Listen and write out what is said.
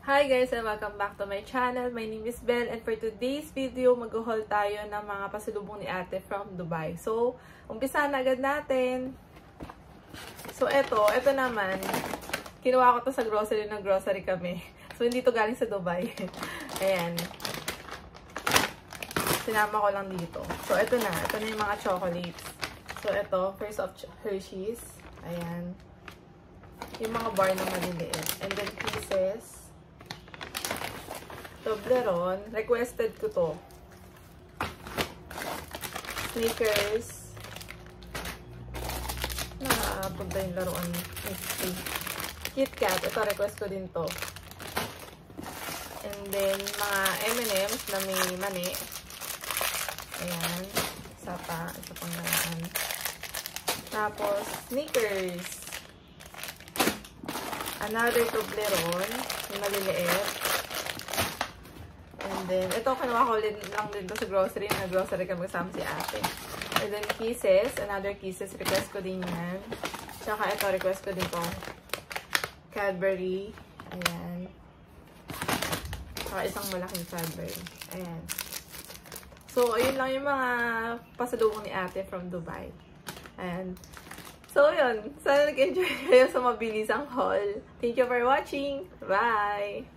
Hi guys and welcome back to my channel. My name is Belle and for today's video, mag-haul tayo ng mga pasalubong ni ate from Dubai. So, umpisa na agad natin. So, eto naman. Kinuha ko to sa grocery, nag-grocery kami. So, hindi to galing sa Dubai. Ayan. Sinama ko lang dito. So, eto na. Ito na yung mga chocolates. So, eto. First of Hershey's. Ayan. Yung mga bar na maliliit. And then, Kisses. Toblerone. Requested ko to. Snickers. Nakapunta yung laruan. KitKat. Ito, request ko din to. And then, mga M&M's na may mani. Ayan. Isa pang laruan. Tapos, Snickers. Another Toblerone. Yung maliliit. And then, ito, kinuha ko lang din to sa grocery. Nag-grocery kami kasama si ate. And then, Kisses. Another Kisses. Request ko din yan. Tsaka, ito, request ko din to. Cadbury. Ayan. Tsaka, isang malaking Cadbury. Ayan. So, ayun lang yung mga pasalubong ni ate from Dubai. And, so, yun. Sana nag-enjoy kayo sa mabilisang haul. Thank you for watching. Bye!